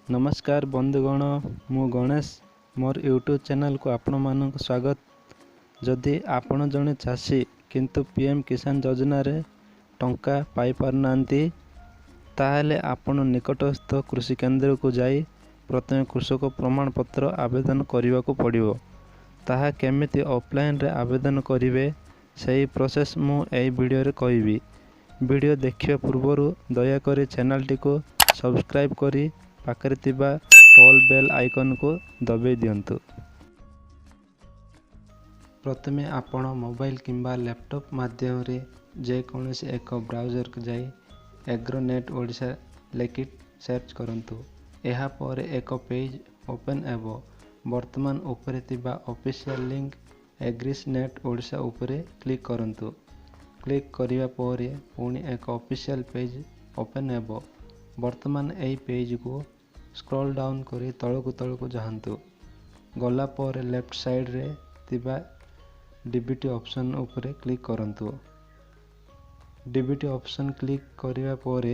नमस्कार बंधुगण मु गणेश मोर यूट्यूब चैनल को आपण मानक स्वागत। जदि आपण जड़े चाषी किंतु पीएम किसान योजना रे टंका पाई पारनांती ताहले आपण निकटस्थ कृषि केंद्र को जाई प्रथम कृषक प्रमाण पत्र आवेदन करने को पड़िबो। ताहा केमिति ऑफलाइन रे आवेदन करिवे सही प्रोसेस मु एई वीडियो रे कहबी। वीडियो देखिया पूर्वरु दया करी चैनल टी को सब्सक्राइब करी पाखरे तिबा ऑल बेल आइकन को दबाई दियंतु। प्रथमे आपण मोबाइल किंबा लैपटॉप माध्यम रे जे कोनोसी एक ब्राउजर को जाई एग्रोनेट ओडिशा लेखि सर्च करंतु। एहा पर एक पेज ओपन हेबो। वर्तमान ऊपर तिबा ऑफिशियल लिंक एग्रीनेट ओडिशा ऊपर क्लिक करंतु। क्लिक करिवा पर पुणी एक ऑफिशियल पेज ओपन हेबो। वर्तमान एई पेज को स्क्रॉल डाउन करी तळकु जाहंतु। गला पर लेफ्ट साइड रे तिबा डीबीटी ऑप्शन ऊपर क्लिक करंतु। डीबीटी ऑप्शन क्लिक करिवा पर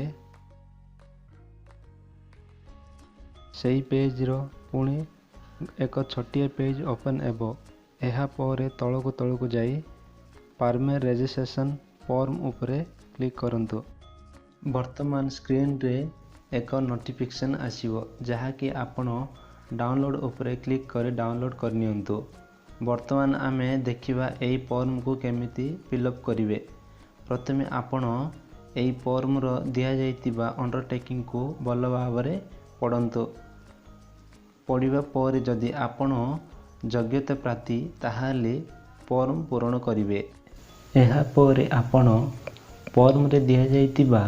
सही पेज रो पुणी एक छोटिया पेज ओपन हेबो। एहा पर तळकु जाई फार्मर रजिस्ट्रेशन फॉर्म ऊपर क्लिक करंतु। वर्तमान स्क्रीन रे एक नोटिफिकेशन आसीबो जहा कि आपण डाउनलोड ऊपर क्लिक करे डाउनलोड करनियंतु। वर्तमान आमे देखिबा एई फॉर्म को केमिति फिलअप करिवे। प्रथमे आपण एई फॉर्म रो दिया जाइतिबा अंडरटेकिंग को भल भाबरे पढंतु। पढिबा पर जदि आपण योग्यता प्राप्ति ताहाले फॉर्म पूर्ण करिवे। एहा पर आपण फॉर्म रे दिया जाइतिबा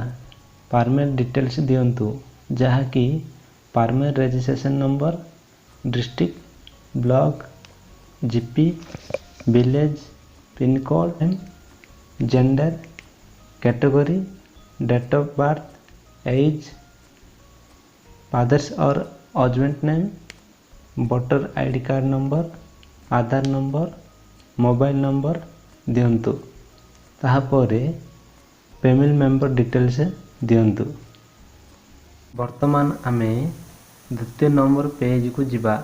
फार्मर डिटेल्स दियंतु जहा कि farmer registration number, district, block, GP, village, pin code, gender, category, date of birth, age, father's और husband name, voter ID card number, Aadhaar number, mobile number दियंतु। ताहा परे फैमिली मेंबर डिटेल्स दियंतु। वर्तमान आमे द्वितीय नंबर पेज को जिबा।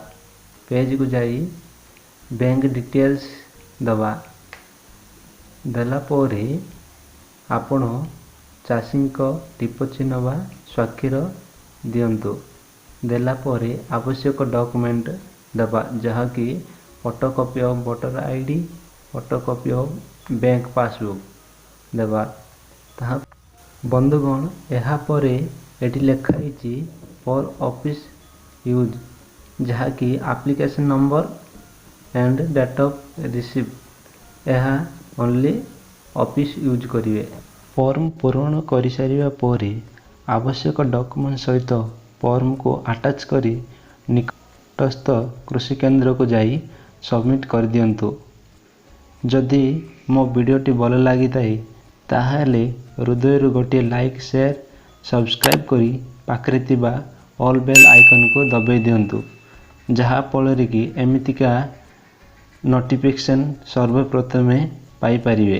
पेज को जाई बैंक डिटेल्स दबा। देला परे आपण चाषी को टिप चिन्ह बा स्वाक्षर दियंतु। देला परे आवश्यक डॉक्यूमेंट दबा जहा कि photocopy of voter ID, photocopy of bank passbook देबा। ताहा बंधुगण एहा परे एटी लेखा हिची फॉर ऑफिस यूज जहा कि application number and date of receive एहा ओनली ऑफिस यूज करिवे। फॉर्म पूर्ण करि सारिबा परे आवश्यक डॉक्यूमेंट सहित फॉर्म को अटैच करी निकटस्थ कृषि केंद्र को जाई सबमिट कर दियंतु। जदि मो वीडियोटी भल लगी थाए ताहाले हृदय गोटे लाइक शेयर सब्सक्राइब करी पाखरे तिबा ऑल बेल आइकन को दबाई दियंतु जहा फल कि एमितिका नोटिफिकेशन सर्वप्रथमे पाई परिवे।